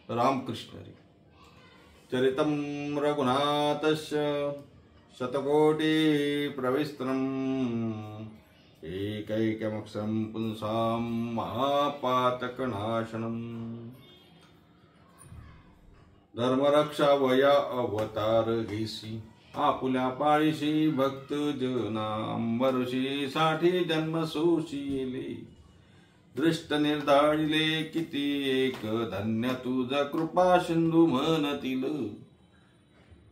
रामकृष्ण हरी। चरितं रघुनाथस्य शतकोटि प्रविस्तरम् एकैकमक्षरं पुंसां महापातकनाशनम्। धर्मरक्षा वया अवतार घेसी आपुल्या पाळीशी भक्त जनांबरशी साठी जन्म सोशिले दृष्ट निर्धारिले किती एक धन्य तुझ कृपा सिंधू म्हणतील।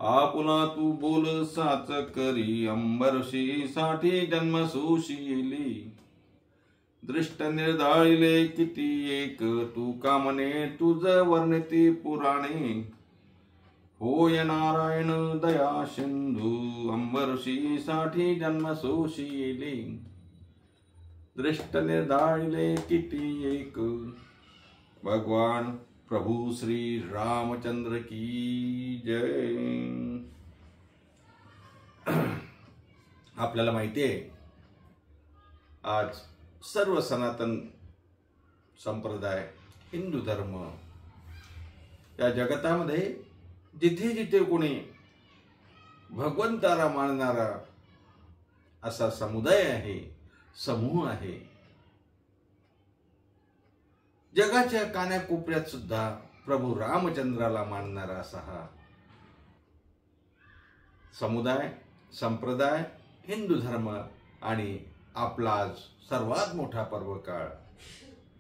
आपुला तू बोल साच करी अंबरशी साठी जन्म सोशिले दृष्ट निर्धारिले किती एक तू कामने तुझ वर्णिती पुराणे। होय नारायण दया सिंधू अंबरशी साठी जन्म सोशिले दृष्ट निर्धारिले किती एक। भगवान प्रभु श्री रामचंद्र की जय। आपल्याला माहिती आहे आज सर्व सनातन संप्रदाय हिंदू धर्म या जगतामध्ये जिथे जिथे कोणी भगवंताला मानणारा असा समुदाय आहे, समूह आहे। जगाच्या कानाकोपऱ्यात सुद्धा प्रभू रामचंद्राला मानणारा असा हा समुदाय संप्रदाय हिंदू धर्म आणि आपला आज सर्वात मोठा पर्व काळ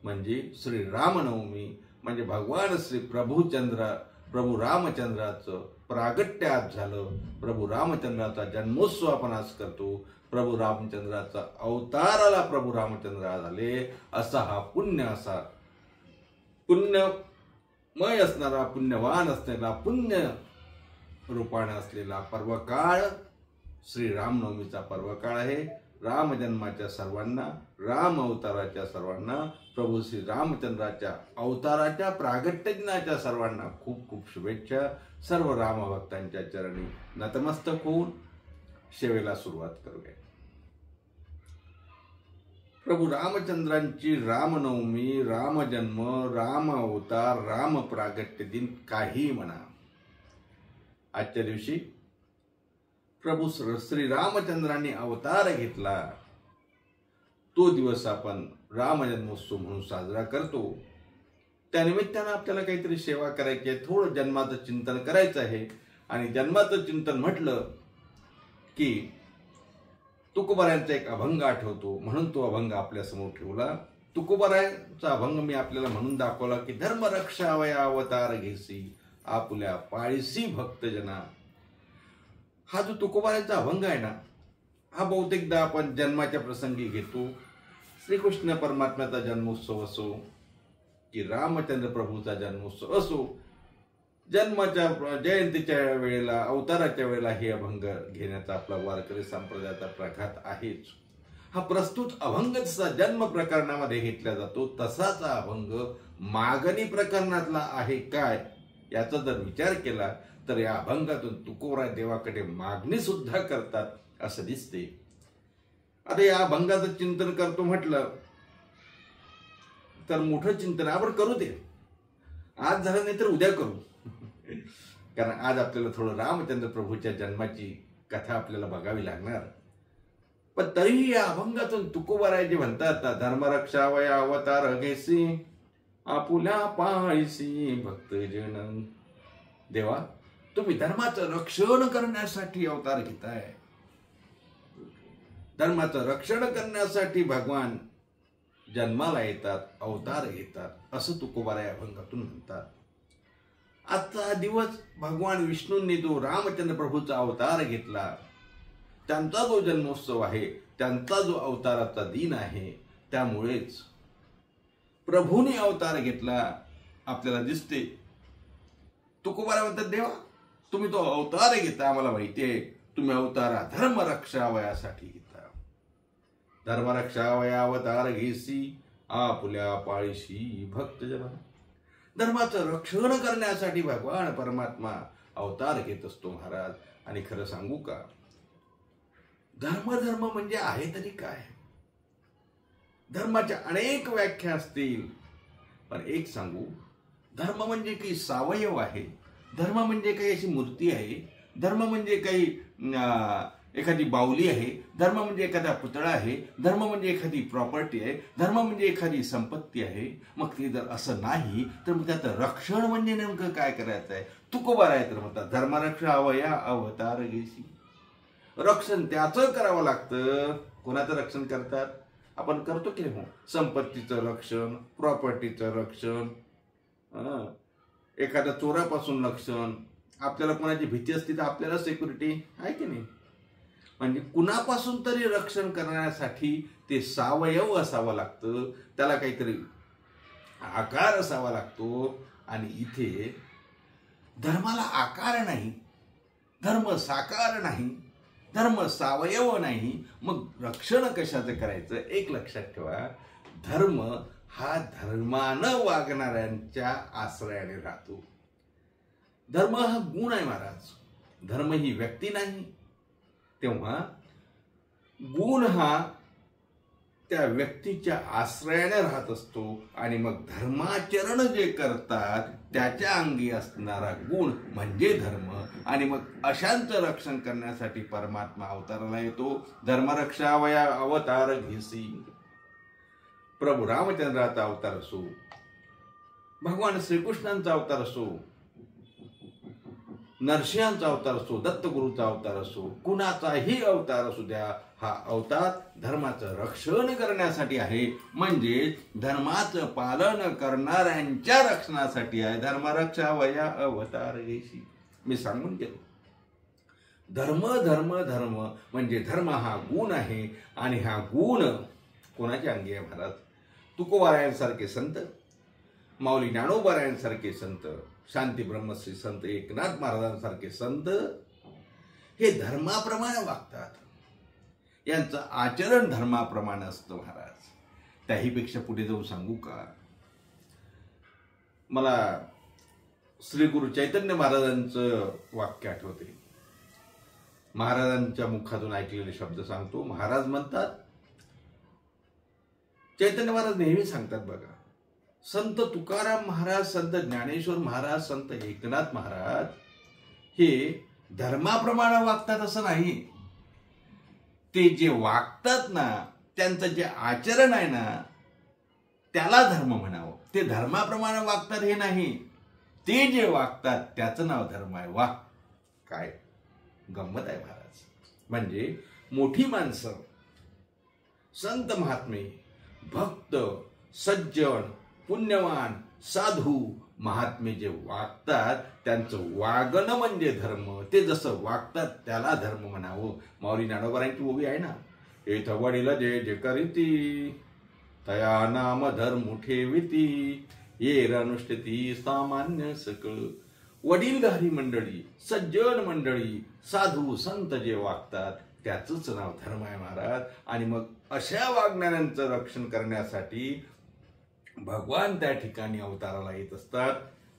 म्हणजे श्री रामनवमी म्हणजे भगवान श्री प्रभू रामचंद्राचं प्रागट्य आज झालं। प्रभू रामचंद्राचा जन्मोत्सव आपण आज करतो। प्रभू रामचंद्राचा अवताराला प्रभू रामचंद्र झाले असा हा पुण्यमय असणारा पुण्यवान असलेला पुण्य रूपाने असलेला पर्व काळ श्री रामनवमीचा पर्व काळ आहे। राम जन्माच्या सर्वांना राम अवताराच्या सर्वांना प्रभू श्री रामचंद्राच्या अवताराच्या प्रागट्य दिनाच्या सर्वांना खूप खूप शुभेच्छा। सर्व राम भक्तांच्या चरणी नतमस्तक होऊन सेवेला सुरुवात करूया। प्रभू रामचंद्रांची रामनवमी राम जन्म राम अवतार राम प्रागट्य दिन काही म्हणा, आजच्या दिवशी प्रभू श्री रामचंद्रांनी अवतार घेतला तो दिवस आपण राम जन्मोत्सव म्हणून साजरा करतो। त्यानिमित्तानं आपल्याला काहीतरी सेवा करायची आहे, थोडं जन्माचं चिंतन करायचं आहे। आणि जन्माचं चिंतन म्हटलं की तुकोबारायांचा एक अभंग आठवतो, म्हणून तो अभंग आपल्या समोर ठेवला। तुकोबारायांचा अभंग मी आपल्याला म्हणून दाखवला की धर्म रक्षावया अवतार घेसी आपुल्या पाळीसी भक्तजना। हा जो तुकोबारायांचा अभंग आहे ना, हा बहुतेकदा आपण जन्माच्या प्रसंगी घेतो। श्रीकृष्ण परमात्म्याचा जन्मोत्सव असो की रामचंद्र प्रभूचा जन्मोत्सव असो, जन्माच्या जयंतीच्या वेळेला अवताराच्या वेळेला हे अभंग घेण्याचा आपला वारकरी संप्रदायाचा प्रघात आहेच। हा प्रस्तुत अभंग जसा जन्म प्रकरणामध्ये घेतला जातो तसाच अभंग मागणी प्रकरणातला आहे काय याचा जर विचार केला तर या अभंगातून तुकोबाराय देवाकडे मागणी सुद्धा करतात असं दिसते। आता या अभंगाचं चिंतन करतो म्हटलं तर मोठं चिंतन आपण करू दे, आज झालं नाही तर उद्या करू कारण आज आपल्याला थोडं रामचंद्र प्रभूच्या जन्माची कथा आपल्याला बघावी लागणार। पण तरीही या अभंगातून तुकोबाराय जे म्हणतात धर्मरक्षावया अवतार घेसी आपुल्या पाळीसी भक्तजन। देवा तुम्ही धर्माचं रक्षण करण्यासाठी अवतार घेताय, धर्माचं रक्षण करण्यासाठी भगवान जन्माला येतात अवतार घेतात असं तुकोबाराय अभंगातून म्हणतात। आजचा दिवस भगवान विष्णूंनी जो रामचंद्र प्रभूचा अवतार घेतला त्यांचा जो जन्मोत्सव आहे, त्यांचा जो अवताराचा दिन आहे, त्यामुळेच प्रभूने अवतार घेतला आपल्याला दिसते। तुकोबाराय म्हणतात देवा तुम्ही तो अवतार घेता, आम्हाला माहिती आहे तुम्ही अवतारा धर्म रक्षावयासाठी घेता। धर्म रक्षावया अवतार घेसी आपुल्या पाळीशी भक्तजना। धर्माचं रक्षण करण्यासाठी भगवान परमात्मा अवतार घेत असतो महाराज। आणि खरं सांगू का, धर्म म्हणजे आहे तरी काय? धर्माच्या अनेक व्याख्या असतील, पण एक सांगू, धर्म म्हणजे काही सावयव आहे, धर्म म्हणजे काही अशी मूर्ती आहे, धर्म म्हणजे काही एखादी बाहुली आहे, धर्म म्हणजे एखादा पुतळा आहे, धर्म म्हणजे एखादी प्रॉपर्टी आहे, धर्म म्हणजे एखादी संपत्ती आहे. मग ते जर असं नाही तर मग त्याचं रक्षण म्हणजे नेमकं काय करायचं आहे? तुकोबा आहे तर म्हणतात धर्मरक्षावया अवतार घेसी. रक्षण त्याचं करावं लागतं. कोणाचं रक्षण करतात? आपण करतो की हो, संपत्तीचं रक्षण, प्रॉपर्टीचं रक्षण, एखाद्या चोरापासून रक्षण. आपल्याला कोणाची भीती असते तर आपल्याला सिक्युरिटी आहे की नाही? म्हणजे कुणापासून तरी रक्षण करण्यासाठी ते सावयव असावं लागतं, त्याला काहीतरी आकार असावा लागतो. आणि इथे धर्माला आकार नाही, धर्म साकार नाही, धर्म सावयव नाही. मग रक्षण कशाचं करायचं? एक लक्षात ठेवा, धर्म हा धर्मानं वागणाऱ्यांच्या आश्रयाने राहतो. धर्म हा गुण आहे महाराज, धर्म ही व्यक्ती नाही. तेव्हा गुण हा त्या व्यक्तीच्या आश्रयाने राहत असतो. आणि मग धर्माचरण जे करतात त्याच्या अंगी असणारा गुण म्हणजे धर्म. आणि मग अशांचं रक्षण करण्यासाठी परमात्मा अवताराला येतो. धर्मरक्षावया अवतार घेसी. प्रभू रामचंद्राचा अवतार असो, भगवान श्रीकृष्णांचा अवतार असो, नरसिंहांचा अवतार असो, दत्तगुरूचा अवतार असो, कुणाचाही अवतार असू द्या, हा अवतार धर्माचं रक्षण करण्यासाठी आहे. म्हणजे धर्माचं पालन करणाऱ्यांच्या रक्षणासाठी आहे. धर्मरक्षावया अवतार घेसी. मी सांगून गेलो, धर्म धर्म धर्म म्हणजे धर्म हा गुण आहे. आणि हा गुण कोणाच्या अंगी आहे महाराज? तुकोबारायांसारखे संत, माऊली ज्ञानोबारायांसारखे संत, शांती ब्रह्मश्री संत एकनाथ महाराजांसारखे संत हे धर्माप्रमाणे वागतात. यांचं आचरण धर्माप्रमाणे असतं महाराज. त्याहीपेक्षा पुढे जाऊन सांगू का? मला श्री गुरु चैतन्य महाराजांचं वाक्य आठवते. महाराजांच्या मुखातून ऐकलेले शब्द सांगतो. महाराज म्हणतात, चैतन्य महाराज नेहमी सांगतात बघा, संत तुकाराम महाराज, संत ज्ञानेश्वर महाराज, संत एकनाथ महाराज हे धर्माप्रमाणे वागतात असं नाही. ते जे वागतात ना, त्यांचं जे आचरण आहे ना, त्याला धर्म म्हणावं. ते धर्माप्रमाणे वागतात हे नाही, ते जे वागतात त्याचं नाव धर्म आहे. वा, काय गंमत आहे महाराज. म्हणजे मोठी माणसं, संत महात्मे, भक्त, सज्जन, पुण्यवान, साधू महात्मे जे वागतात त्यांचं वागणं म्हणजे धर्म. ते जसं वागतात त्याला धर्म म्हणावं. माऊली ज्ञानोबारांची ओवी आहे ना, एथ वडील जे जे करीती तया नाम धर्म ठेविती, ये अनुष्ठती सामान्य सकळ. वडीलधारी मंडळी, सज्जन मंडळी, साधू संत जे वागतात त्याचंच नाव धर्म आहे महाराज. आणि मग अशा वागणाऱ्यांचं रक्षण करण्यासाठी भगवान त्या ठिकाणी अवताराला येत असतात.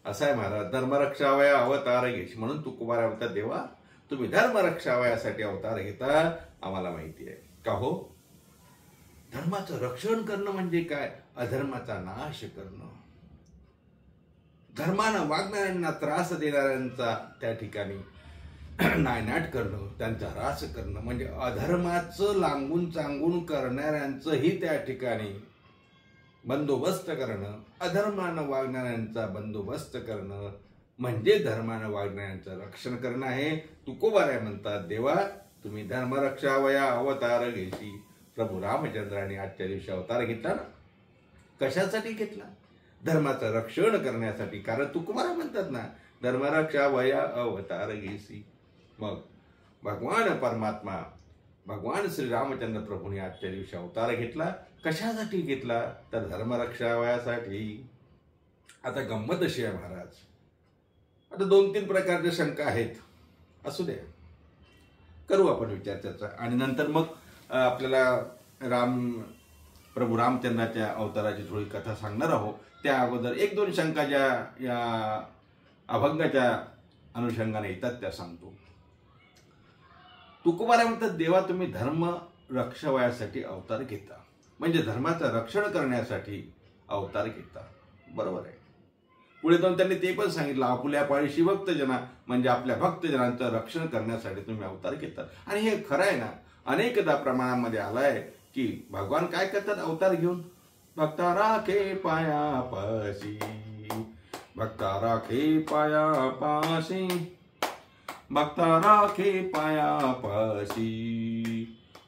असं आहे महाराज. धर्मरक्षावया अवतार घेशी. म्हणून तुकोबारा म्हणतात, देवा तुम्ही धर्मरक्षावयासाठी अवतार घेता, आम्हाला माहिती आहे का हो. धर्माचं रक्षण करणं म्हणजे काय? अधर्माचा नाश करणं. धर्मानं वागणाऱ्यांना त्रास देणाऱ्यांचा त्या ठिकाणी नायनाट करणं, त्यांचा ह्रास करणं. म्हणजे अधर्माचं लांबून चांगून करणाऱ्यांचंही त्या ठिकाणी बंदोबस्त करणं. अधर्मानं वागणाऱ्यांचा बंदोबस्त करणं म्हणजे धर्मानं वागणाऱ्यांचं रक्षण करणं आहे. तुकोबाराय म्हणतात, देवा तुम्ही धर्मरक्षावया अवतार घेशी. प्रभू रामचंद्राने आजच्या दिवशी अवतार घेतला ना, कशासाठी घेतला? धर्माचं रक्षण करण्यासाठी. कारण तुकोबारा म्हणतात ना, धर्मरक्षावया अवतार घेसी. मग भगवान परमात्मा, भगवान श्री रामचंद्र प्रभूने आजच्या दिवशी अवतार घेतला. कशासाठी घेतला? तर धर्मरक्षावयासाठी. आता गंमत अशी आहे महाराज, आता 2-3 प्रकारच्या शंका आहेत, असू द्या, करू आपण विचार चर्चा. आणि नंतर मग आपल्याला प्रभू रामचंद्राच्या अवताराची थोडी कथा सांगणार आहोत. त्या अगोदर 1-2 शंका ज्या या अभंगाच्या अनुषंगाने येतात त्या सांगतो. तुकोबारा म्हणतात, देवा तुम्ही धर्म रक्षावयासाठी अवतार घेता, म्हणजे धर्माचं रक्षण करण्यासाठी अवतार घेता. बरोबर आहे. पुढे जाऊन त्यांनी ते पण सांगितलं, आपुल्या पाळीशी भक्तजना, म्हणजे आपल्या भक्तजनांचं रक्षण करण्यासाठी तुम्ही अवतार घेतात. आणि हे खरं आहे ना, अनेकदा प्रमाणामध्ये आलाय की भगवान काय करतात अवतार घेऊन, भक्ता राखे पायापाशी, भक्ता राखे पायापाशी, भक्ता राखे पायापाशी,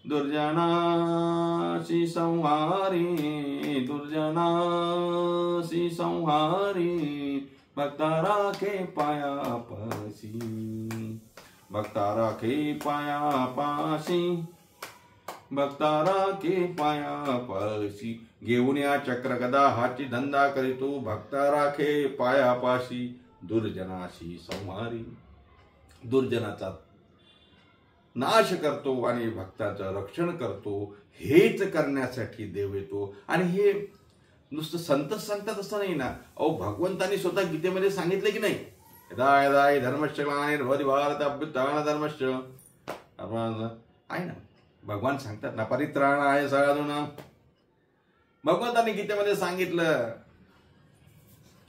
दुर्जनाशी संहारी, दुर्जनाशी संहारी, भक्ता राखे पायापाशी, भक्ता राखे पायापाशी, भक्ता राखे पायापाशी. घेऊन या चक्र गदा हाची धंदा करीतो, भक्ता राखे पायापाशी, दुर्जनाशी संहारी. दुर्जनाचा नाश करतो आणि भक्ताचं रक्षण करतो. हेच करण्यासाठी देव येतो. आणि हे नुसतं संतच सांगतात असं नाही ना. अहो भगवंतांनी स्वतः गीतेमध्ये सांगितलं की नाही, यदा यदा हि धर्मश्च ग्लानिर्भवति भारत अभ्युत्थान धर्मश्च, आहे ना. भगवान सांगतात ना, परित्राणाय साधूनां. भगवंतांनी गीतेमध्ये सांगितलं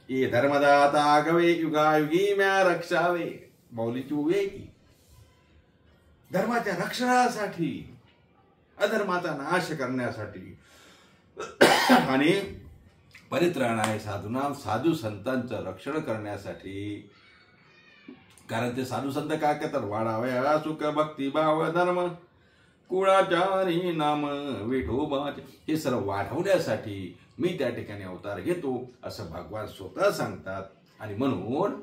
की धर्मदाता आगवे युगायुगी म्या रक्षावे. मौलीची उभी आहे की धर्माच्या रक्षणासाठी, अधर्माचा नाश करण्यासाठी, आणि परित्राणाय साधूनां, साधू संतांचं रक्षण करण्यासाठी. कारण ते साधू संत काय करतात, वाढावया सुख भक्ती भाव धर्म कुळाचारी नाम विठोबाचे. हे सर्व वाढवण्यासाठी मी त्या ठिकाणी अवतार घेतो असं भगवान स्वतः सांगतात. आणि म्हणून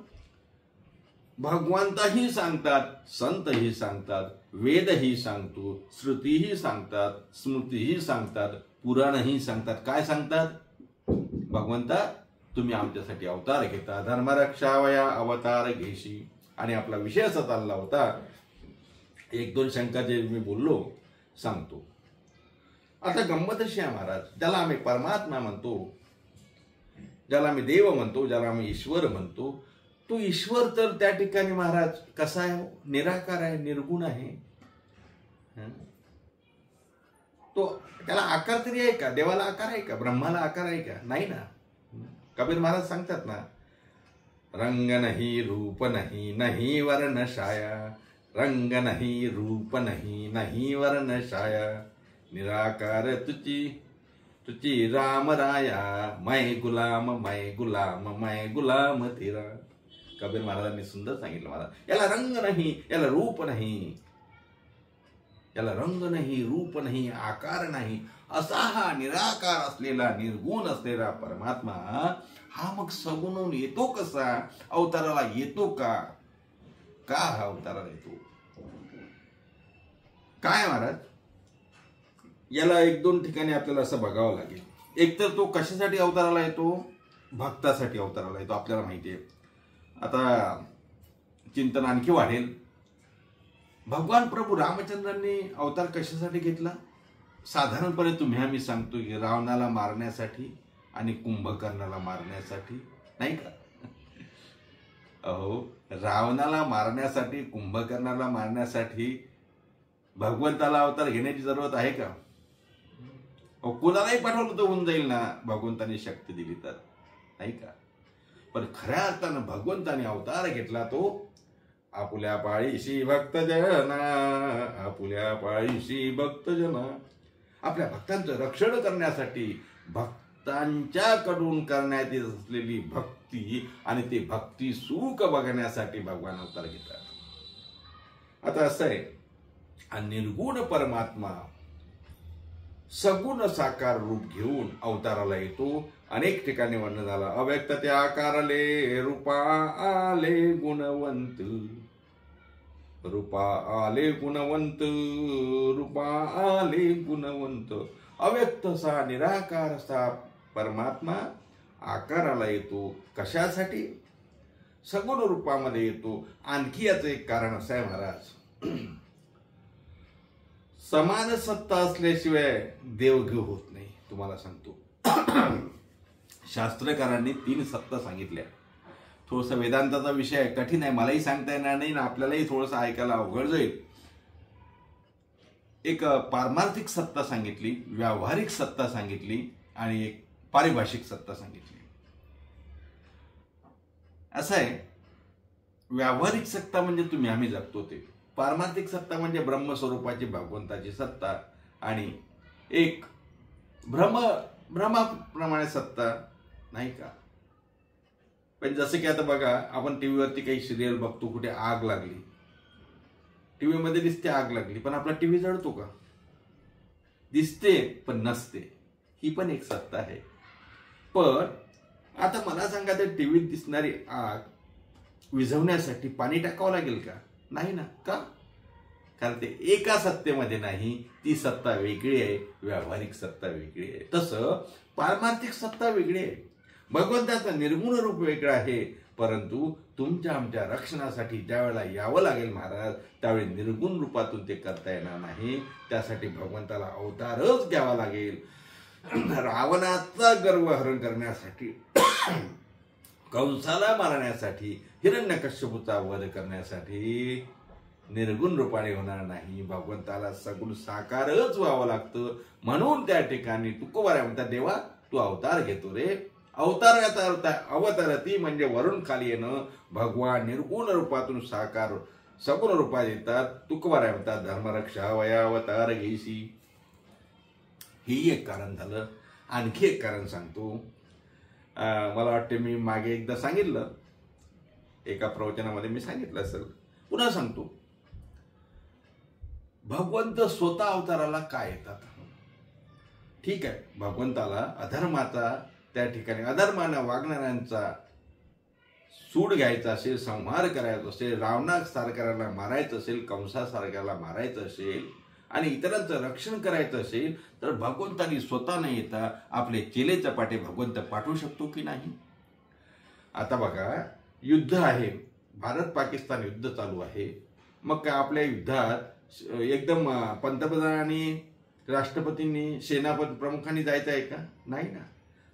भगवंतही सांगतात, संतही सांगतात, वेदही सांगतो, श्रुतीही सांगतात, स्मृतीही सांगतात, पुराणही सांगतात. काय सांगतात, भगवंता तुम्ही आमच्यासाठी अवतार घेता, धर्मरक्षावया अवतार घेशी. आणि आपला विषय असा चालला होता, एक दोन शंका जे मी बोललो सांगतो. आता गंमत अशी आहे महाराज, ज्याला आम्ही परमात्मा म्हणतो, ज्याला आम्ही देव म्हणतो, ज्याला आम्ही ईश्वर म्हणतो, तो ईश्वर तर त्या ठिकाणी महाराज कसा आहे, निराकार आहे, निर्गुण आहे. तो त्याला आकार तरी आहे का, देवाला आकार आहे का, ब्रह्माला आकार आहे का, नाही ना. कबीर महाराज सांगतात ना, रंग नहीं रूप नहीं, नहीं वर्ण छाया, रंग नहीं रूप नहीं, नहीं वर्ण छाया, निराकार तुझी तुझी राम राया, मैं गुलाम मैं गुलाम मैं गुलाम तेरा. कबीर महाराजांनी सुंदर सांगितलं महाराज, याला रंग नाही, याला रूप नाही, याला रंग नाही, रूप नाही, आकार नाही, असा हा निराकार असलेला, निर्गुण असलेला परमात्मा हा मग सगुण येतो कसा, अवताराला येतो का, का हा अवताराला येतो, काय महाराज. याला एक दोन ठिकाणी आपल्याला असं बघावं लागेल. एक तर तो कशासाठी अवताराला येतो, भक्तासाठी अवताराला येतो, आपल्याला माहिती आहे. आता चिंतन आणखी वाढेल. भगवान प्रभू रामचंद्रांनी अवतार कशासाठी घेतला, साधारणपणे तुम्ही आम्ही सांगतो की रावणाला मारण्यासाठी आणि कुंभकर्णाला मारण्यासाठी, नाही का. अहो रावणाला मारण्यासाठी, कुंभकर्णाला मारण्यासाठी भगवंताला अवतार घेण्याची जरूरत आहे का. कुणालाही पाठवलं तर होऊन जाईल ना, भगवंतानी शक्ती दिली तर, नाही का. पण खऱ्या अर्थानं भगवंताने अवतार घेतला तो आपुल्या पाळीशी भक्तजना, आपुल्या पाळीशी भक्तजना, आपल्या भक्तांचं रक्षण करण्यासाठी, भक्तांच्याकडून करण्यात येत असलेली भक्ती आणि ते भक्ती सुख बघण्यासाठी भगवान अवतार घेतात. आता असं आहे, निर्गुण परमात्मा सगुण साकार रूप घेऊन अवताराला येतो. अनेक ठिकाणी वर्णन झालं, अव्यक्त त्या आकारले रूपा आले गुणवंत, रूपा आले गुणवंत, रूपा आले गुणवंत. अव्यक्त सा निराकार असा परमात्मा आकाराला येतो. कशासाठी, सगुण रूपामध्ये येतो. आणखी याचं एक कारण असं आहे महाराज, समान सत्ता असल्याशिवाय देवघेव होत नाही. तुम्हाला सांगतो, शास्त्रकारांनी 3 सत्ता सांगितल्या. थोडस वेदांताचा विषय आहे, कठीण आहे, मलाही सांगता येणार नाही ना आपल्यालाही थोडस ऐकायला अवघड जाईल. एक पारमार्थिक सत्ता सांगितली, व्यावहारिक सत्ता सांगितली आणि एक पारिभाषिक सत्ता सांगितली. असं आहे, व्यावहारिक सत्ता म्हणजे तुम्ही आम्ही जगतो ते, पारमार्थिक सत्ता म्हणजे ब्रह्मस्वरूपाची भगवंताची सत्ता आणि एक भ्रमाप्रमाणे सत्ता, नाही का? पण जसं की आता बघा, आपण टीव्हीवरती काही सिरियल बघतो, कुठे आग लागली, टीव्ही मध्ये दिसते आग लागली, पण आपला टीव्ही जळतो का? दिसते पण नसते. ही पण एक सत्ता आहे. पण आता मला सांगा, त्या टीव्हीत दिसणारी आग विझवण्यासाठी पाणी टाकावं लागेल का? नाही ना. का? कारण ते एका सत्तेमध्ये नाही, ती सत्ता वेगळी आहे, व्यावहारिक सत्ता वेगळी आहे. तसं पारमार्थिक सत्ता वेगळी आहे, भगवंताचं निर्गुण रूप वेगळं आहे. परंतु तुमच्या आमच्या रक्षणासाठी ज्यावेळेला यावं लागेल महाराज, त्यावेळी निर्गुण रूपातून ते करता येणार नाही. त्यासाठी भगवंताला अवतारच घ्यावा लागेल. रावणाचा गर्व हरण करण्यासाठी, कंसाला मारण्यासाठी, हिरण्यकश्यपूचा वध करण्यासाठी निर्गुण रूपाने होणार नाही. भगवंताला सगुण साकारच व्हावं लागतं. म्हणून त्या ठिकाणी तुकोबारा म्हणतात, देवा तू अवतार घेतो रे. अवतारती म्हणजे वरून खाली येणं. भगवान निर्गुण रूपातून साकार सगुण रूपात येतात. तुकोबारा म्हणतात, धर्मरक्षा वयावतार घेसी. ही एक कारण झालं. आणखी एक कारण सांगतो. मला वाटते मी मागे एकदा सांगितलं, एका प्रवचनामध्ये मी सांगितलं असेल, पुन्हा सांगतो. भगवंत स्वतः अवताराला काय येतात? ठीक आहे, भगवंताला अधर्माचा, त्या ठिकाणी अधर्मानं वागणाऱ्यांचा सूड घ्यायचा असेल, संहार करायचा असेल, रावणासारख्याला मारायचं असेल, कंसासारख्याला मारायचं असेल आणि इतरांचं रक्षण करायचं असेल, तर भगवंतानी स्वतः न येता आपले चेले चपाटे भगवंत पाठवू शकतो की नाही? आता बघा, युद्ध आहे, भारत पाकिस्तान युद्ध चालू आहे. मग काय आपल्या युद्धात एकदम पंतप्रधानांनी, राष्ट्रपतींनी, सेनापती प्रमुखांनी जायचं आहे का? नाही ना.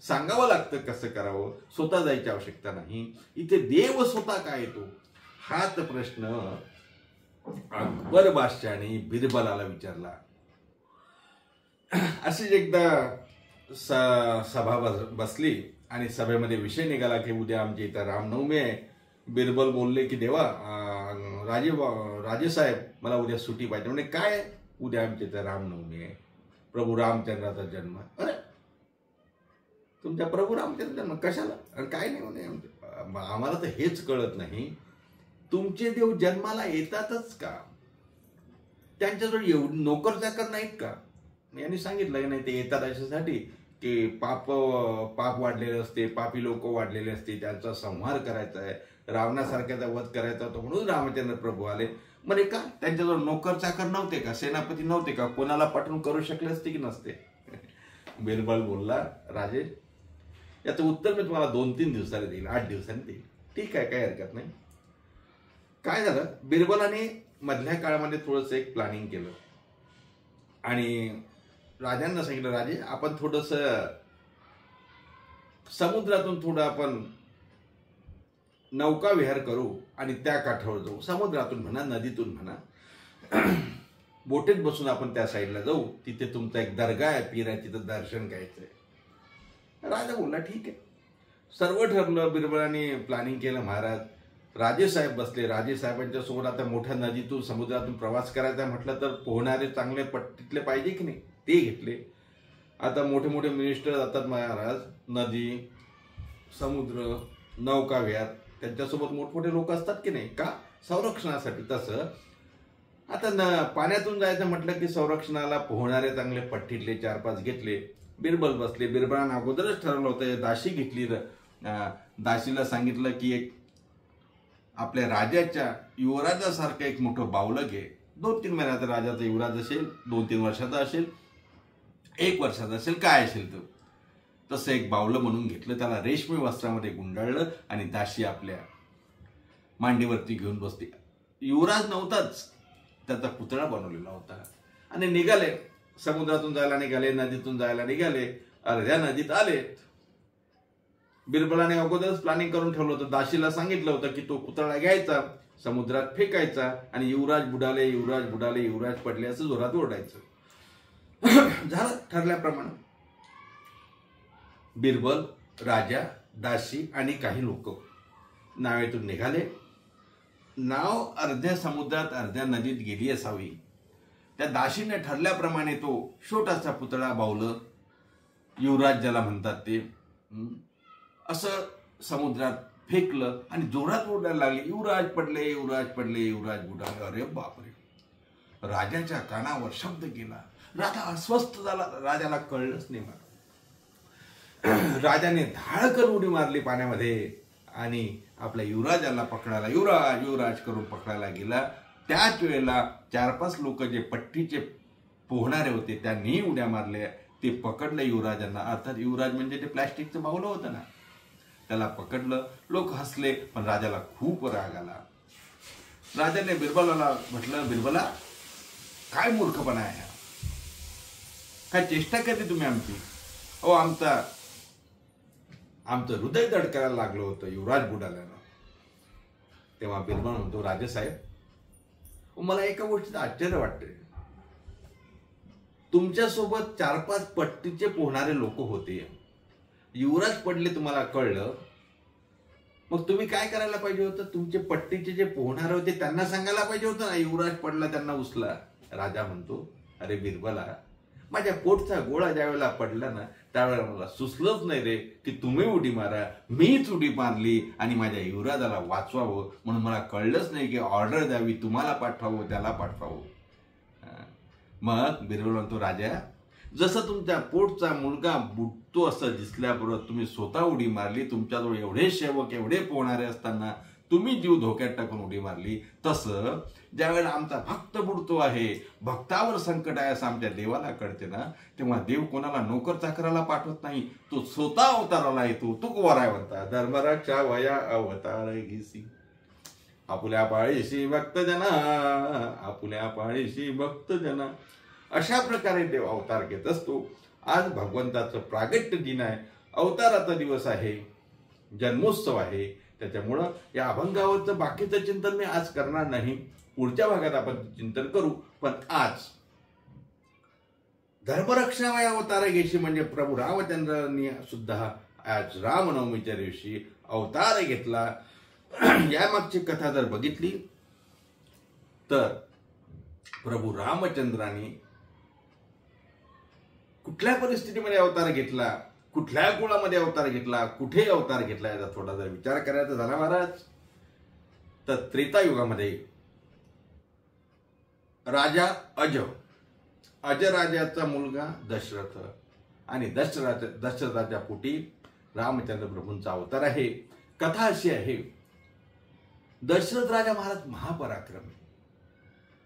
सांगावं लागतं कसं करावं. स्वतः जायची आवश्यकता नाही. इथे देव स्वतः काय येतो, हाच प्रश्न अकबर बादशाहाने बिरबलाला विचारला. अशीच एकदा सभा बसली आणि सभेमध्ये विषय निघाला की उद्या आमच्या इथं रामनवमी आहे. बिरबल बोलले की देवा, राजेसाहेब मला उद्या सुट्टी पाहिजे. म्हणजे काय, उद्या आमच्या इथं रामनवमी आहे, प्रभू रामचंद्राचा जन्म. अरे तुमच्या प्रभू रामचंद्र जन्म कशाला? अरे काय नाही म्हणे, आम्हाला तर हेच कळत नाही, तुमचे देव जन्माला येतातच का? त्यांच्याजवळ नोकर चाकर नाहीत का? यांनी सांगितलं की नाही, ते येतात अशासाठी की पाप वाढलेले असते, पापी लोक वाढलेले असते, त्यांचा संहार करायचा आहे, रावणासारख्याचा वध करायचा होता, म्हणून रामचंद्र प्रभू आले. म्हणजे का त्यांच्याजवळ नोकर चाकर नव्हते का? सेनापती नव्हते का? कोणाला पाठवून करू शकले असते की नसते? बिरबल बोलला, राजे याचं उत्तर मी तुम्हाला 2-3 दिवसांनी देईल, 8 दिवसांनी देईल. ठीक आहे, काही हरकत नाही. काय झालं, बिरबलाने मधल्या काळामध्ये थोडंसं एक प्लॅनिंग केलं आणि राजांना सांगितलं, राजे आपण थोडंसं समुद्रातून थोडं आपण नौका विहार करू आणि त्या काठावर जाऊ. समुद्रातून म्हणा, नदीतून म्हणा, बोटीत बसून आपण त्या साईडला जाऊ. तिथे तुमचा एक दर्गा आहे, पीर आहे, तिथं दर्शन घ्यायचंय. राजा बोलला ठीक आहे. सर्व ठरलं, बिरबलाने प्लॅनिंग केलं. महाराज राजेसाहेब बसले. राजेसाहेबांच्या सोबत आता मोठ्या नदीतून समुद्रातून प्रवास करायचा म्हटलं तर पोहणारे चांगले पट्टीतले पाहिजे की नाही, ते घेतले. आता मोठे मोठे मिनिस्टर जातात महाराज, नदी, समुद्र, नौका विहार, त्यांच्यासोबत मोठमोठे लोक असतात की नाही, का? संरक्षणासाठी. तसं आता पाण्यातून जायचं म्हटलं की संरक्षणाला पोहणारे चांगले पट्टीतले 4-5 घेतले. बिरबल बसले. बिरबलानं अगोदरच ठरवलं होतं, दासी घेतली. दासीला सांगितलं की एक आपल्या राजाच्या युवराजासारखं एक मोठं बावलं घे. 2-3 महिन्याचा राजाचा युवराज असेल, 2-3 वर्षाचा असेल, 1 वर्षाचा असेल, काय असेल तो, तसं एक बावलं म्हणून घेतलं. त्याला रेशमी वस्त्रामध्ये गुंडाळलं आणि दासी आपल्या मांडीवरती घेऊन बसली. युवराज नव्हताच, त्याचा पुतळा बनवलेला होता. आणि निघाले, समुद्रातून जायला निघाले, नदीतून जायला निघाले. अर्ध्या नदीत आले. बिरबलाने अगोदरच प्लॅनिंग करून ठेवलं होतं. दासीला सांगितलं होतं की तो पुतळा घ्यायचा, समुद्रात फेकायचा आणि युवराज बुडाले, युवराज बुडाले, युवराज पडले असं जोरात ओरडायचं. झालं ठरल्याप्रमाणे. बिरबल, राजा, दासी आणि काही लोक नावेतून निघाले. नाव अर्ध्या समुद्रात अर्ध्या नदीत गेली असावी. त्या दासीने ठरल्याप्रमाणे तो छोटासा पुतळा बावलं, युवराज ज्याला म्हणतात ते, असं समुद्रात फेकलं आणि जोरात ओरडायला लागले, युवराज पडले, युवराज पडले, युवराज बुडाले. अरे बापरे, राजाच्या कानावर शब्द गेला. राजा अस्वस्थ झाला. राजाला कळलंच नाही. राजाने धाडकन उडी मारली पाण्यामध्ये आणि आपल्या युवराजाला पकडायला, युवराज युवराज करून पकडायला गेला. त्याच वेळेला 4-5 लोक जे पट्टीचे पोहणारे होते त्यांनी उड्या मारल्या. ते पकडलं युवराजांना. अर्थात युवराज म्हणजे ते प्लॅस्टिकचं बाहुलं होतं ना, त्याला पकडलं. लोक हसले, पण राजाला खूप राग आला. राजाने बिरबलाला म्हटलं, बिरबला, काय मूर्खपणा आहे हा? काय चेष्टा केली तुम्ही आमची? अहो, आमचं हृदय धडकायला लागलं होतं युवराज बुडाल्यानं. तेव्हा बिरबल म्हणतो, राजेसाहेब, मला एका गोष्टीचं आश्चर्य वाटते. तुमच्यासोबत 4-5 पट्टीचे पोहणारे लोक होते. युवराज पडले तुम्हाला कळलं, मग तुम्ही काय करायला पाहिजे होतं? तुमचे पट्टीचे जे पोहणारे होते त्यांना सांगायला पाहिजे होतं ना, युवराज पडला त्यांना उचला. राजा म्हणतो, अरे बिरबला, माझ्या पोटचा गोळा ज्यावेळेला पडला ना, त्यावेळेला मला सुचलंच नाही रे की तुम्ही उडी मारा. मीच उडी मारली आणि माझ्या युवराजाला वाचवावं म्हणून मला कळलंच नाही की ऑर्डर द्यावी, तुम्हाला पाठवावं त्याला पाठवावं. मग बिरबल म्हणतो, राजा, जसं तुमच्या पोटचा मुलगा बुडतो असं दिसल्याबरोबर तुम्ही स्वतः उडी मारली, तुमच्याजवळ एवढे सेवक एवढे पोहणारे असताना तुम्ही जीव धोक्यात टाकून उडी मारली, तसं ज्यावेळेला आमचा भक्त बुडतो आहे, भक्तावर संकट आहे असं आमच्या देवाला कळते ना, तेव्हा देव कोणाला नोकर चाकराला पाठवत नाही, तो स्वतः अवताराला येतो. तू वराय म्हणता, धर्मरक्षा वया अवतार घेसी, आपुल्या पाळीशी भक्तजना, आपुल्या पाळीशी भक्तजना. अशा प्रकारे देव अवतार घेत असतो. आज भगवंताचं प्रागट्य दिन आहे, अवताराचा दिवस आहे, जन्मोत्सव आहे. त्याच्यामुळं या अभंगावरचं बाकीचं चिंतन मी आज करणार नाही, पुढच्या भागात आपण चिंतन करू. पण आज धर्मरक्षावय अवतार घेशी म्हणजे प्रभू रामचंद्रांनी सुद्धा आज रामनवमीच्या दिवशी अवतार घेतला. यामागची कथा जर बघितली तर प्रभू रामचंद्रांनी कुठल्या परिस्थितीमध्ये अवतार घेतला, कुठल्या कुळामध्ये अवतार घेतला, कुठे अवतार घेतला, याचा थोडा जर विचार करायचा झाला महाराज तर त्रेतायुगामध्ये राजा अज राजाचा मुलगा दशरथ आणि दशरथाच्या पोटी रामचंद्र प्रभूंचा अवतार आहे. कथा अशी आहे, दशरथ राजा महाराज महापराक्रमी.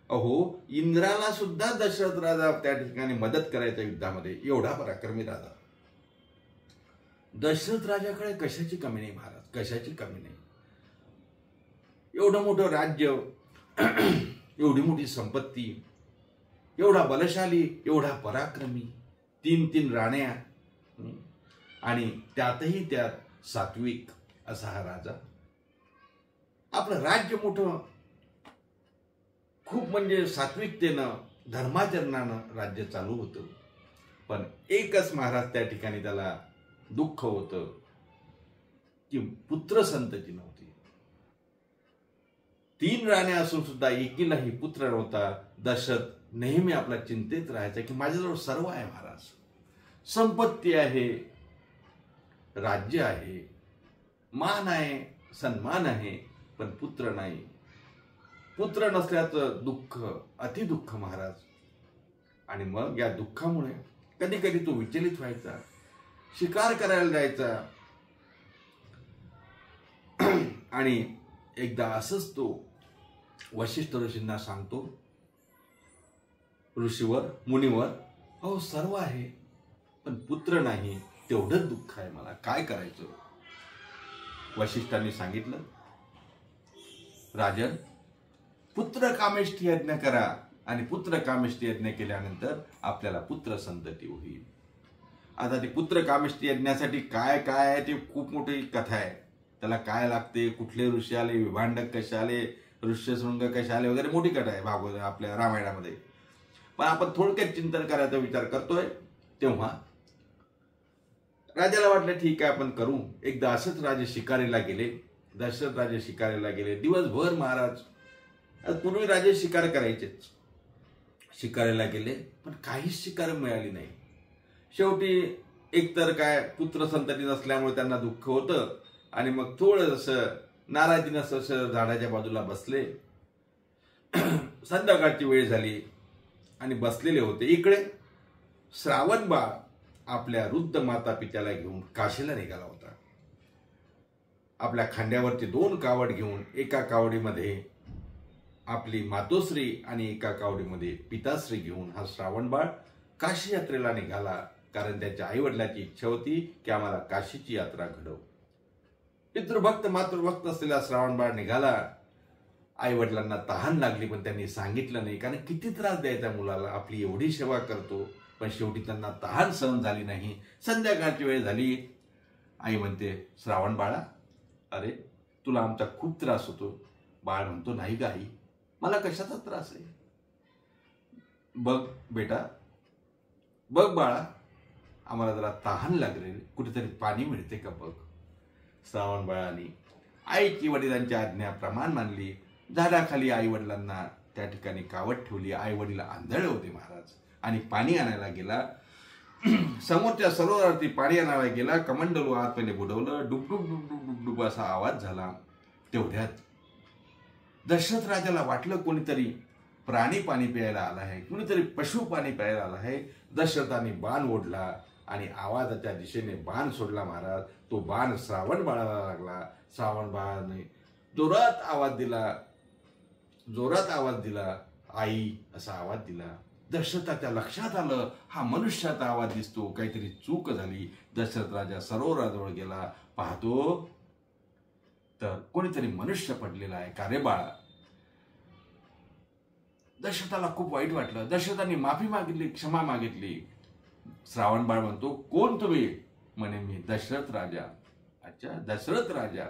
अहो, इंद्राला सुद्धा दशरथ राजा त्या ठिकाणी मदत करायच्या युद्धामध्ये, एवढा पराक्रमी राजा. दशरथ राजाकडे कशाची कमी नाही महाराज, कशाची कमी नाही. एवढं मोठं राज्य, एवढी मोठी संपत्ती, एवढा बलशाली, एवढा पराक्रमी, 3 राण्या आणि त्यातही त्यात सात्विक असा हा राजा. आपलं राज्य मोठं, खूप म्हणजे सात्विकतेनं धर्माचरणानं राज्य चालू होतं. पण एकच महाराज त्या ठिकाणी त्याला दुःख होतं की पुत्र संतती नव्हती. 3 राण्या असून सुद्धा एकीलाही पुत्र नव्हता. दशरथ नेहमी आपल्या चिंतेत राहायचा की माझ्याजवळ सर्व आहे महाराज, संपत्ती आहे, राज्य आहे, मान आहे, सन्मान आहे, पण पुत्र नाही. पुत्र नसल्याचं दुःख, अतिदुःख महाराज. आणि मग या दुःखामुळे कधी कधी तो विचलित व्हायचा, शिकार करायला जायचा. आणि एकदा असंच तो वशिष्ठ ऋषींना सांगतो, मुनीवर, अहो सर्व आहे पण पुत्र नाही, तेवढंच दुःख आहे मला, काय करायचं? वशिष्ठांनी सांगितलं, राजन, पुत्र कामेष्ठी यज्ञ करा आणि पुत्र कामेष्ठी यज्ञ केल्यानंतर आपल्याला पुत्र संतती होईल. आता ती पुत्र कामेष्ठी यज्ञासाठी काय काय आहे ते खूप मोठी कथा आहे. त्याला काय लागते, कुठले ऋषी आले, विभांडक कसे आले, ऋष्यशृंग कसे आले वगैरे मोठी कथा आहे भागवत आपल्या रामायणामध्ये. पण आपण थोडक्यात चिंतन करायचा विचार करतोय. तेव्हा राजाला वाटलं ठीक आहे आपण करू. एकदा असंच राजे शिकारीला गेले. दशरथ राजे शिकारीला गेले. दिवसभर महाराज, पूर्वी राजे शिकार करायचेच, शिकारीला गेले पण काहीच शिकार मिळाली नाही. शेवटी एकतर काय पुत्र संतती नसल्यामुळे त्यांना दुःख होतं आणि मग थोडंसं नाराजीनं असं झाडाच्या बाजूला बसले. संध्याकाळची वेळ झाली आणि बसलेले होते. इकडे श्रावण बाळ आपल्या वृद्ध माता पित्याला घेऊन काशीला निघाला होता. आपल्या खांद्यावरचे 2 कावड घेऊन, एका कावडीमध्ये आपली मातोश्री आणि एका कावडीमध्ये पिताश्री घेऊन हा श्रावण बाळ काशी यात्रेला निघाला. कारण त्याच्या आई वडिलांची इच्छा होती की आम्हाला काशीची यात्रा घडव. पितृभक्त मातृभक्त असलेला श्रावण बाळ निघाला. आई वडिलांना तहान लागली पण त्यांनी सांगितलं नाही, कारण किती त्रास द्यायचा मुलाला, आपली एवढी सेवा करतो. पण शेवटी त्यांना तहान सहन झाली नाही. संध्याकाळची वेळ झाली. आई म्हणते, श्रावण बाळा, अरे तुला आमचा खूप त्रास होतो. बाळ म्हणतो, नाही ग आई, मला कशाचा त्रास आहे. बघ बेटा, बघ बाळा, आम्हाला जरा तहान लागले, कुठेतरी पाणी मिळते का बघ. श्रावण बाळाने आईची वडिलांची आज्ञा प्रमाण मानली. झाडाखाली आई वडिलांना त्या ठिकाणी कावड ठेवली. आई वडील आंधळे होते महाराज, आणि पाणी आणायला गेला. समोरच्या सरोवरावरती पाणी आणायला गेला. कमंडलू आतमध्ये बुडवलं. डुबडुब डुबडुब डुबडुब असा आवाज झाला. तेवढ्यात दशरथ राजाला वाटलं कोणीतरी प्राणी पाणी प्यायला आला आहे, कुणीतरी पशु पाणी प्यायला आला आहे. दशरथाने बाण ओढला आणि आवाजाच्या दिशेने बाण सोडला महाराज. तो बाण श्रावण बाळाला लागला. श्रावण बाळाने जोरात आवाज दिला, आई असा आवाज दिला. दशरथाच्या लक्षात आलं, हा मनुष्याचा आवाज दिसतो, काहीतरी चूक झाली. दशरथ राजा सरोवराजवळ गेला. पाहतो तर कोणीतरी मनुष्य पडलेला आहे. का रे बाळा. दशरथाला खूप वाईट वाटलं. दशरथाने माफी मागितली, क्षमा मागितली. श्रावण बाळ म्हणतो, कोण तुम्ही. म्हणे, मी दशरथ राजा. अच्छा, दशरथ राजा,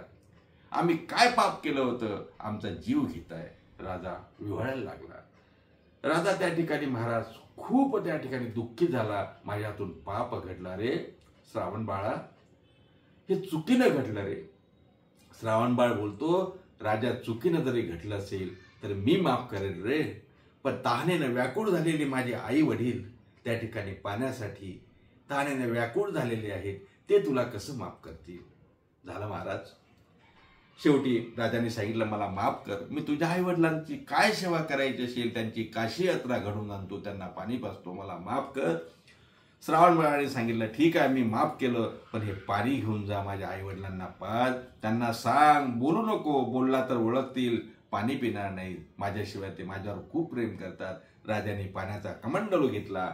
आम्ही काय पाप केलं होतं, आमचा जीव घेताय. राजा विव्हाळायला लागला. राजा त्या ठिकाणी महाराज खूप त्या ठिकाणी दुःखी झाला. माझ्या हातून पाप घडला रे श्रावण बाळा, हे चुकीनं घडलं रे. श्रावण बाळ बोलतो, राजा चुकीनं जरी घडलं असेल तर मी माफ करेन रे, पण तहानेनं व्याकुळ झालेली माझे आई वडील त्या ठिकाणी पाण्यासाठी तहानेनं व्याकुळ झालेले आहेत, ते तुला कसं माफ करतील. झालं महाराज. शेवटी राजाने सांगितलं, मला माफ कर, मी तुझ्या आई वडिलांची काय सेवा करायची असेल त्यांची काशी यात्रा घडवून आणतो, त्यांना पाणी पाजतो, मला माफ कर. श्रावण बाळाने सांगितलं, ठीक आहे, मी माफ केलं, पण हे पाणी घेऊन जा, माझ्या आई वडिलांना पाज, त्यांना सांग, बोलू नको, बोलला तर ओळखतील, पाणी पिणार नाही, माझ्याशिवाय ते माझ्यावर खूप प्रेम करतात. राजाने पाण्याचा कमंडलू घेतला.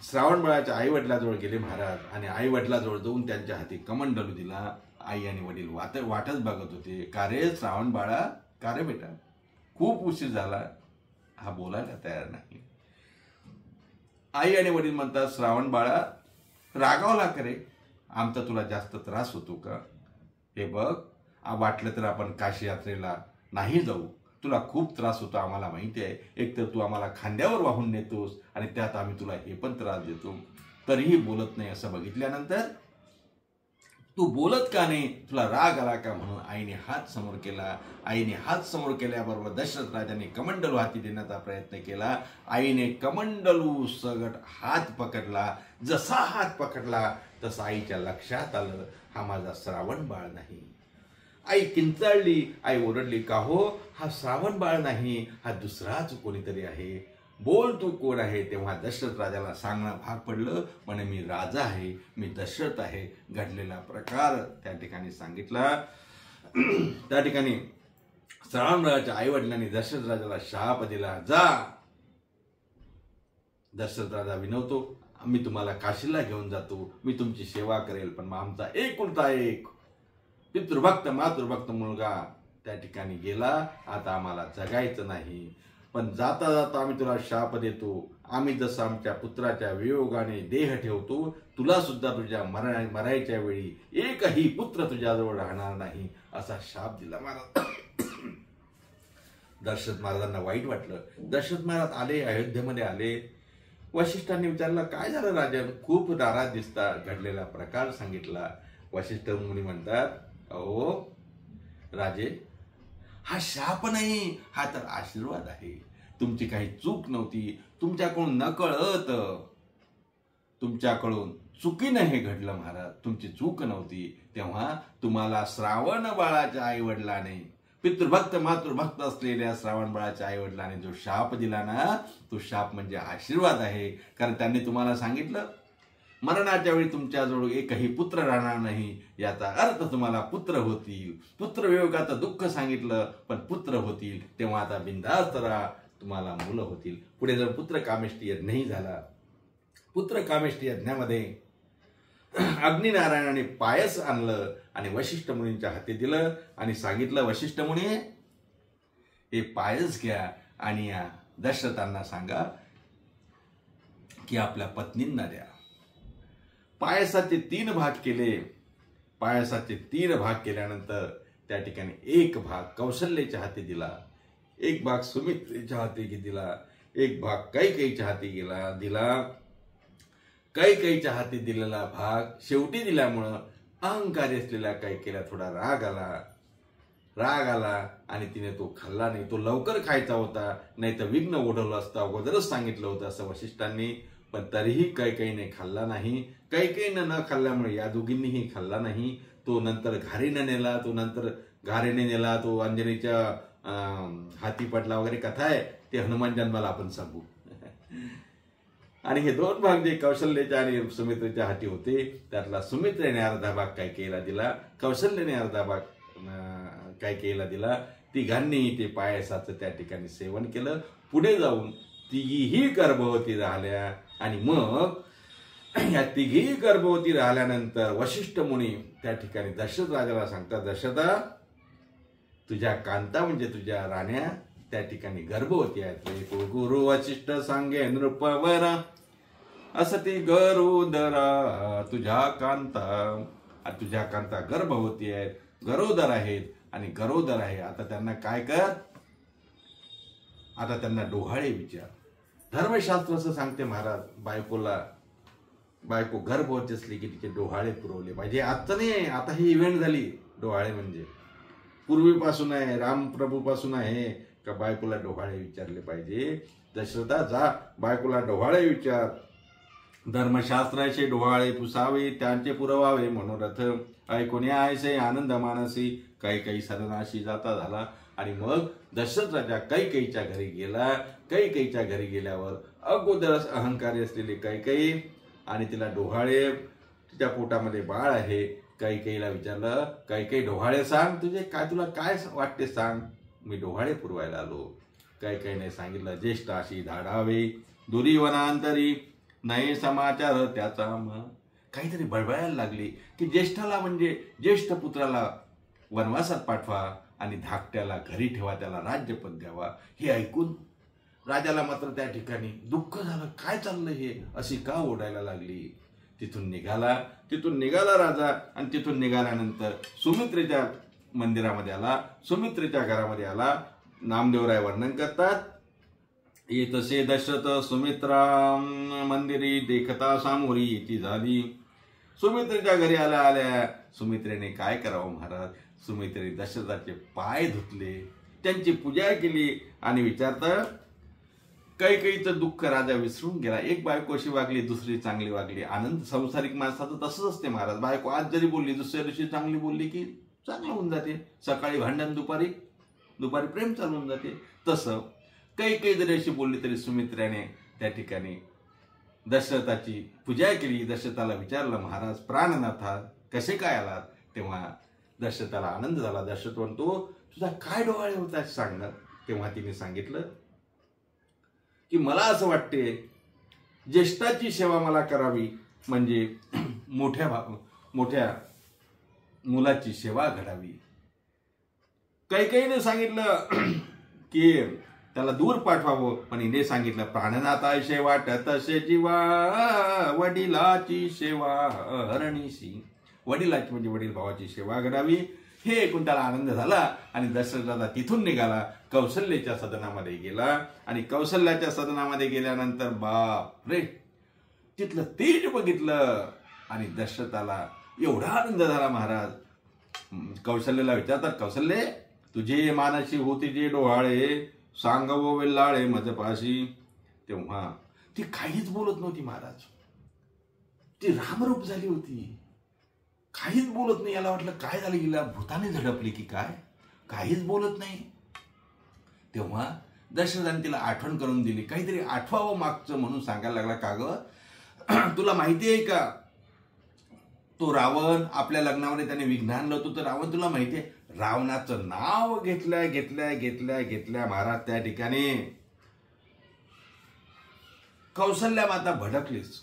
श्रावण बाळाच्या आई वडिलाजवळ गेले महाराज आणि आई वडिलाजवळ जाऊन त्यांच्या हाती कमंडलू दिला. आई आणि वडील वाटच बघत होते. का रे श्रावण बाळा, का रे बेटा, खूप उशीर झाला. हा बोलायला तयार नाही. आई आणि वडील म्हणतात, श्रावण बाळा, रागावला करे, आमचा तुला जास्त त्रास होतो का. हे बघ, वाटलं तर आपण काशी यात्रेला नाही जाऊ, तुला खूप त्रास होतो आम्हाला माहिती आहे. एकतर तू आम्हाला खांद्यावर वाहून नेतोस आणि त्यात आम्ही तुला हे पण त्रास देतो, तरीही बोलत नाही. असं बघितल्यानंतर तू बोलत का नाही, तुला राग आला का, म्हणून आईने हात समोर केला. आईने हात समोर केल्याबरोबर दशरथ राजाने कमंडलू हाती देण्याचा प्रयत्न केला. आईने कमंडलू सगट हात पकडला. जसा हात पकडला तसा आईच्या लक्षात आलं, हा माझा श्रावण बाळ नाही. आई किंचाळली. आई ओरडली, का हो, हा श्रावण बाळ नाही, हा दुसराच कोणीतरी आहे, बोल तू कोण आहे. तेव्हा दशरथ राजाला सांगणं भाग पडलं. म्हणे, मी राजा आहे, मी दशरथ आहे. घडलेला प्रकार त्या ठिकाणी सांगितला. त्या ठिकाणी श्रावण बाळाच्या आई वडिलांनी दशरथ राजाला शाप दिला, जा. दशरथ राजा विनवतो, मी तुम्हाला काशीला घेऊन जातो, मी तुमची सेवा करेल, पण मग आमचा एकुलता एक पितृभक्त मातृभक्त मुलगा त्या ठिकाणी गेला, आता आम्हाला जगायचं नाही. पण जाता जाता आम्ही तुला शाप देतो, आम्ही जसं आमच्या पुत्राच्या वियोगाने देह ठेवतो, तुला सुद्धा तुझ्या मरायच्या वेळी एकही पुत्र तुझ्याजवळ राहणार नाही, असा शाप दिला महाराज. दशरथ महाराजांना वाईट वाटलं. दशरथ महाराज आले, अयोध्येमध्ये आले. वशिष्ठांनी विचारलं, काय झालं राजन, खूप नाराज दिसता. घडलेला प्रकार सांगितला. वशिष्ठ मुनी म्हणतात, अहो राजे, हा शाप नाही, हा तर आशीर्वाद आहे. तुमची काही चूक नव्हती, तुमच्याकडून नकळत, तुमच्याकडून चुकीनं हे घडलं महाराज, तुमची चूक नव्हती. तेव्हा तुम्हाला श्रावण बाळाच्या आई वडिलाने, पितृभक्त मातृभक्त असलेल्या श्रावण बाळाच्या आई वडिलाने जो शाप दिला ना, तो शाप म्हणजे आशीर्वाद आहे. कारण त्यांनी तुम्हाला सांगितलं, मरणाच्या वेळी तुमच्याजवळ एकही पुत्र राहणार नाही, याचा अर्थ तुम्हाला पुत्र होतील. पुत्र वियोगाचं दुःख सांगितलं, पण पुत्र होतील. तेव्हा आता बिनधास्त राहा, तुम्हाला मुलं होतील. पुढे जर पुत्र कामेष्टी यज्ञ नाही झाला, पुत्र कामेष्टी यज्ञामध्ये अग्निनारायणाने पायस आणलं आणि वशिष्ठ मुनींच्या हाती दिलं आणि सांगितलं, वशिष्ठ मुनी, हे पायस घ्या आणि या दशरथांना सांगा की आपल्या पत्नींना द्या. पायसाचे 3 भाग केले. पायसाचे 3 भाग केल्यानंतर त्या ठिकाणी एक भाग कौशल्याच्या हाती दिला, एक भाग सुमित्रेच्या हाती दिला, एक भाग कैकेयीच्या हाती दिला. कैकेयीच्या हाती दिलेला भाग शेवटी दिल्यामुळं अहंकारी असलेल्या कैकेयीला थोडा राग आला आणि तिने तो खाल्ला नाही. तो लवकर खायचा होता, नाही तर विघ्न ओढवलं असतं, अगोदरच सांगितलं होतं असं वशिष्ठांनी. पण तरीही कैकेयीने खाल्ला नाही. कैकेयीनं न खाल्ल्यामुळे या दोघींनीही खाल्ला नाही. तो नंतर घारीने नेला, तो अंजनीच्या हाती पडला वगैरे कथा आहे, ते हनुमान जन्माला आपण सांगू. आणि हे 2 भाग जे कौशल्याच्या आणि सुमित्रेच्या हाती होते, त्यातला सुमित्रेने अर्धा भाग कैकेयीला दिला, कौशल्याने अर्धा भाग कैकेयीला दिला. तिघांनी ते पायसाचं त्या ठिकाणी सेवन केलं. पुढे जाऊन तिघीही गर्भवती राहिल्या आणि मग या तिघीही गर्भवती राहिल्यानंतर वशिष्ठ मुनी त्या ठिकाणी दशरथ राजाला सांगतात, दशरथा, तुझ्या कांता म्हणजे तुझ्या राण्या त्या ठिकाणी गर्भवती आहेत. गुरु वशिष्ठ सांगे नृपवरा असती गरोदरा, तुझ्या कांता गर्भवती आहेत, गरोदर आहेत आणि गरोदर आहे. आता त्यांना काय कर, आता त्यांना डोहाळे विचार. धर्मशास्त्र असं सांगते महाराज, बायको गर्भवती असली की तिचे डोहाळे पुरवले पाहिजे. आजचं नाही आहे, आता ही इव्हेंट झाली. डोहाळे म्हणजे पूर्वीपासून आहे, रामप्रभूपासून आहे का बायकोला डोहाळे विचारले पाहिजे. दशरथा, जा बायकोला डोहाळे विचार. धर्मशास्त्राचे डोहाळे पुसावे, त्यांचे पुरवावे मनोरथ. ऐकून ऐसे आनंद मानसी, काही सदनाशी जाता झाला. आणि मग दशरथ राजा कैकेयीच्या घरी गेला. कैकेयीच्या घरी गेल्यावर अगोदरच अहंकारी असलेली कैकेयी आणि तिला डोहाळे, तिच्या पोटामध्ये बाळ आहे. कैकेयीला विचारलं, कैकेयी डोहाळे सांग, तुला काय वाटते सांग, मी डोहाळे पुरवायला आलो. कैकेयीने सांगितलं, ज्येष्ठाशी धाडावे दुरी वनांतरी, नये समाचार त्याचा. काहीतरी बळबळायला लागली की ज्येष्ठाला म्हणजे ज्येष्ठ पुत्राला वनवासात पाठवा आणि धाकट्याला घरी ठेवा, त्याला राज्यपद द्यावा. हे ऐकून राजाला मात्र त्या ठिकाणी दुःख झालं. काय चाललं हे, अशी का ओरडायला लागली. तिथून निघाला राजा आणि तिथून निघाल्यानंतर सुमित्रेच्या मंदिरामध्ये आला, सुमित्रेच्या घरामध्ये आला. नामदेवराय वर्णन करतात, येतसे दशरथ सुमित्रा मंदिरी, देखता सामोरी येती झाली. सुमित्रेच्या घरी आल्या सुमित्रेने काय करावं महाराज, सुमित्रेने दशरथाचे पाय धुतले, त्यांची पूजा केली आणि विचारतं, कैकेयीचं दुःख राजा विसरून गेला. एक बायको अशी वागली, दुसरी चांगली वागली. आनंद संसारिक माणसाचं तसंच असते महाराज. बायको आज जरी बोलली, दुसऱ्या दिवशी चांगली बोलली की चांगलं होऊन जाते. सकाळी भांडण, दुपारी प्रेम चालू होऊन जाते. तसं कैकेयी जरी अशी बोलली तरी सुमित्रेने त्या ठिकाणी दशरथाची पूजा केली. दशरथाला विचारलं, महाराज प्राणनाथा कसे काय आलात. तेव्हा दशरथाला आनंद झाला. दशरथ म्हणतो, तुझा काय डोहाळे होता सांगणार. तेव्हा तिने सांगितलं की मला असं वाटते ज्येष्ठाची सेवा मला करावी, म्हणजे मोठ्या मुलाची सेवा घडावी. कैकेयीने सांगितलं की त्याला दूर पाठवावं, पण हिने सांगितलं प्राणनाथाविषयी वाटत तसे जीवा, वडिलाची सेवा हरणीशी. वडिलाची म्हणजे वडील भावाची सेवा घडावी. हे ऐकून त्याला आनंद झाला आणि दशरथाला तिथून निघाला, कौशल्याच्या सदनामध्ये गेला. आणि कौशल्याच्या सदनामध्ये गेल्यानंतर बाप रे, तिथलं तेज बघितलं आणि दशरथाला एवढा आनंद झाला महाराज. कौशल्याला विचारतात, कौशल्ये तुझे मानसी होती जे डोहाळे, सांगव वेल्लाळे मजपाशी. तेव्हा ती काहीच बोलत नव्हती महाराज. ती रामरूप झाली होती, काहीच बोलत नाही. याला वाटलं काय झालं, गेला भूताने झडपली की काय, काहीच बोलत नाही. तेव्हा दशरथाने तिला आठवण करून दिली, काहीतरी आठवावं मागचं म्हणून सांगायला लागला, का ग तुला माहिती आहे का तो रावण आपल्या लग्नामध्ये त्याने विघ्न आणलं होतं, तर रावण तुला माहिती आहे. रावणाचं नाव घेतल्या घेतल्या घेतल्या घेतल्या महाराज त्या ठिकाणी कौशल्या माता भडकलीच.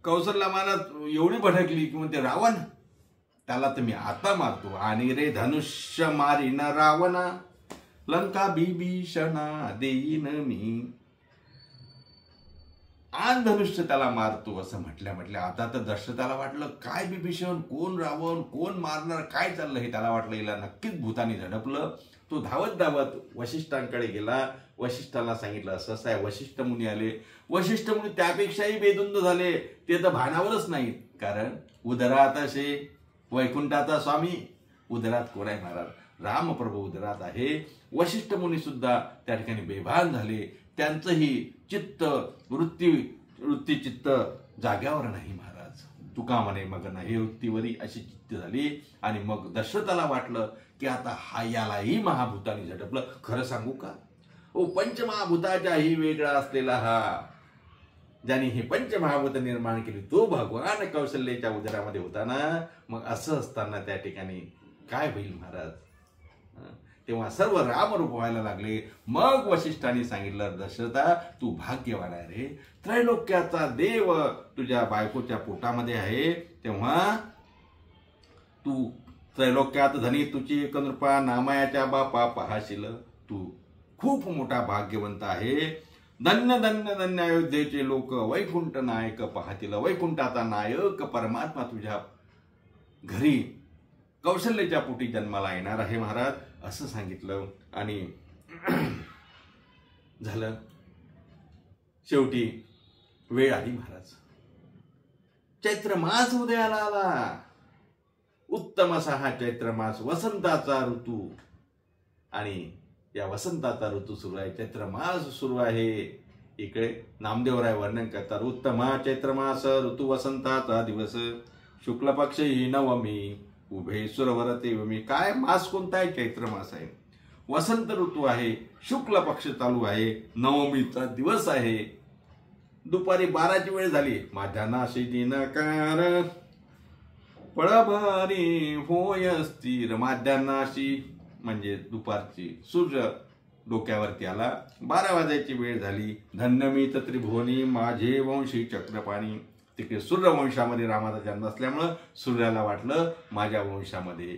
कौशल्या माता एवढी भडकली की म्हणते, रावण त्याला तर मी आता मारतो, आणि रे धनुष्य मारीन रावणा, लंका बिभीषणा देईन मी. आन धनुष्य त्याला मारतो असं म्हटल्या म्हटल्या आता तर दशरथाला वाटलं, काय बिभीषण, कोण रावण, कोण मारणार, काय चाललं हे त्याला वाटलं. हिला नक्कीच भूतानी झडपलं. तो धावत धावत वशिष्ठांकडे गेला. वशिष्ठाला सांगितलं असं असं आहे. वशिष्ठ मुनी आले. वशिष्ठ मुनी त्यापेक्षाही बेधुंद झाले. ते तर भानावरच नाहीत, कारण उदरात असे वैकुंठाचा स्वामी, उदरात कोण आहे महाराज, रामप्रभू उदरात आहे. वशिष्ठ मुनी सुद्धा त्या ठिकाणी बेभान झाले. त्यांचंही चित्त वृत्ती चित्त जाग्यावर नाही महाराज. तुका म्हणे मग नाही वृत्तीवरी अशी चित्त झाली. आणि मग दशरथाला वाटलं की आता हा यालाही महाभूतानी झडपलं. खरं सांगू का, ओ पंचमहाभूताच्याही वेगळा असलेला हा, ज्याने हे पंचमहाभूत निर्माण केली, तो भगवान कौशल्याच्या उदरामध्ये होता ना. मग असं असताना त्या ठिकाणी काय होईल महाराज. तेव्हा सर्व रामरूप व्हायला लागले. मग वशिष्ठांनी सांगितलं, दशरथा तू भाग्यवान आहे रे, त्रैलोक्याचा देव तुझ्या बायकोच्या पोटामध्ये आहे. तेव्हा तू त्रैलोक्यात धनी तुझी एकनृपा, नामायाच्या बापा पाहाशील. तू खूप मोठा भाग्यवंत आहे. धन्य धन्य धन्य अयोध्येचे लोक वैकुंठ नायक पाहतील. वैकुंठाचा नायक परमात्मा तुझ्या घरी कौशल्याच्या पोटी जन्माला येणार आहे महाराज, असं सांगितलं. आणि झालं. शेवटी वेळ आली महाराज. चैत्र मास उदयाला आला. उत्तम असा हा चैत्र मास, वसंताचा ऋतू. आणि या वसंताचा ऋतू सुरू आहे, चैत्र मास सुरू आहे. इकडे नामदेवराय वर्णन करतात, उत्तम चैत्र मास ऋतू वसंताचा दिवस, शुक्ल पक्ष ही नवमी, उभे सुरवरते मी. काय मास कोणता आहे, चैत्र मास आहे, वसंत ऋतू आहे, शुक्ल पक्ष चालू आहे, नवमीचा दिवस आहे. दुपारी 12ची वेळ झाली. माझ्या नाशी दिनकार पळभारी होय स्थिर. माझ्या नाशी म्हणजे दुपारची, सूर्य डोक्यावरती आला. 12 वाजायची वेळ झाली. धन्य मी त्रिभुवनी माझे वंशी चक्रपाणी. तिकडे सूर्यवंशामध्ये रामाचा जन्म असल्यामुळं सूर्याला वाटलं माझ्या वंशामध्ये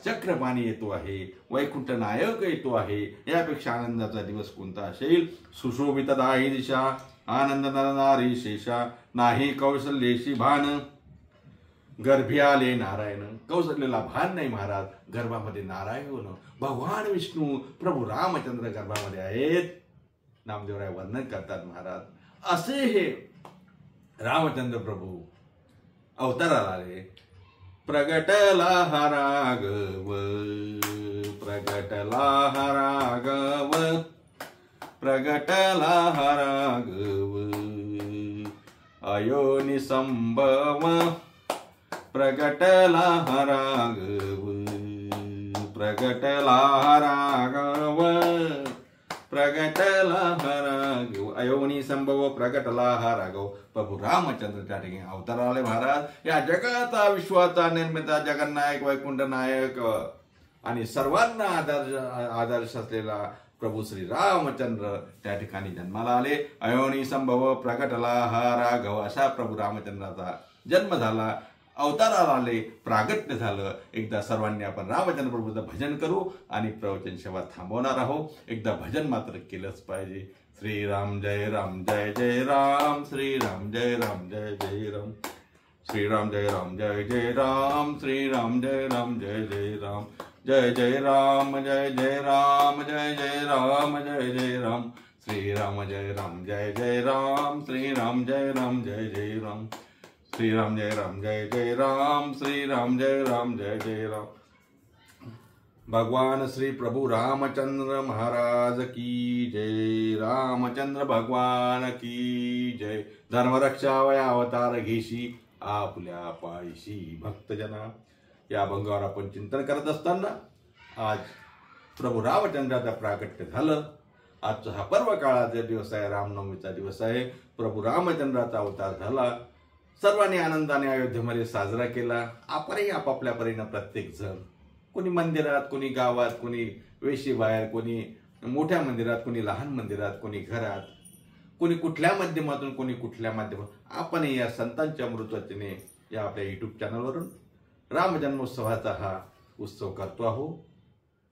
चक्रपाणी येतो आहे, वैकुंठ नायक येतो आहे, यापेक्षा आनंदाचा दिवस कोणता असेल. सुशोभित दाही दिशा आनंद नारी शेषा, नाही कौशल्येशी भान गर्भी आले नारायण. कौशल्याला भान नाही महाराज, गर्भामध्ये नारायण भगवान विष्णू प्रभू रामचंद्र गर्भामध्ये आहेत. नामदेवराय वर्णन करतात महाराज. असे हे रामचंद्र प्रभू अवताराला आले. प्रगटला हा राघव, प्रगटला हा राघव, प्रगटला हा राघव, अयोनि संभव, प्रगटला हा राघव, प्रगटला हा राघव, प्रगटला हा राघव, अयोनी संभव, प्रगटला हा राघव. प्रभू रामचंद्र त्या ठिकाणी अवतार आले महाराज. या जगाचा विश्वाचा निर्मिता जगन्नायक वैकुंठ नायक आणि सर्वांना आदर्श असलेला प्रभू श्री रामचंद्र त्या ठिकाणी जन्माला आले. अयोनी संभव प्रगटला हा राघव, अशा प्रभू रामचंद्राचा जन्म झाला, अवताराला आले, प्रागट्य झालं. एकदा सर्वांनी आपण रामचंद्र प्रभूचं भजन करू आणि प्रवचन सेवा थांबवणार आहोत. एकदा भजन मात्र केलंच पाहिजे. श्रीराम जय राम जय जय राम, श्रीराम जय राम जय जय राम, श्रीराम जय राम जय जय राम, श्रीराम जय राम जय जय राम, जय जय राम जय जय राम, जय जय राम जय जय राम, श्रीराम जय राम जय जय राम, श्रीराम जय राम जय जय राम, श्रीराम जय राम जय जय राम, श्रीराम जय राम जय जय राम, भगवान श्री प्रभु रामचंद्र महाराज की जय। रामचंद्र भगवान की जय। धर्मरक्षावया अवतार घेशी आपल्या पायशी भक्तजना। या अभंगावर आपण चिंतन करत असताना आज प्रभू रामचंद्राचा प्रागट्य झालं। आजचा हा पर्व काळाचा दिवस आहे, रामनवमीचा दिवस आहे। प्रभू रामचंद्राचा अवतार झाला, सर्वांनी आनंदाने अयोध्येमध्ये साजरा केला। आपणही आपापल्या परीने प्रत्येक जण, कोणी मंदिरात, कोणी गावात, कोणी वेशीबाहेर, कोणी मोठ्या मंदिरात, कोणी लहान मंदिरात, कोणी घरात, कोणी कुठल्या माध्यमातून, कोणी कुठल्या माध्यमातून आपणही या संतांच्या अमृतवचने या आपल्या यूट्यूब चॅनलवरून रामजन्मोत्सवाचा हा उत्सव करतो आहोत।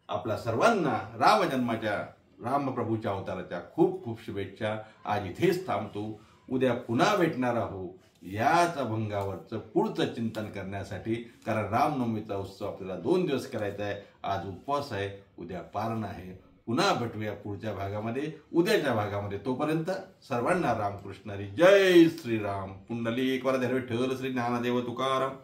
आपल्या सर्वांना रामजन्माच्या, रामप्रभूच्या अवताराच्या खूप खूप शुभेच्छा। आज इथेच थांबतो, उद्या पुन्हा भेटणार आहोत याच अभंगावरचं पुढचं चिंतन करण्यासाठी। कारण रामनवमीचा उत्सव आपल्याला 2 दिवस करायचा आहे। आज उपवास आहे, उद्या पारण आहे। पुन्हा भेटूया पुढच्या भागामध्ये, उद्याच्या भागामध्ये। तोपर्यंत सर्वांना रामकृष्ण हरी, जय श्रीराम। पुंडलिक वरद विठ्ठल श्री ज्ञानदेव तुकाराम,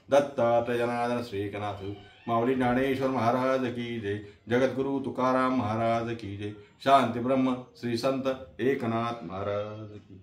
दत्तात्रय जनार्दन श्री एकनाथ माऊली ज्ञानेश्वर महाराज की जय। जगद्गुरु तुकाराम महाराज की जय। शांती ब्रह्म श्री संत एकनाथ महाराज की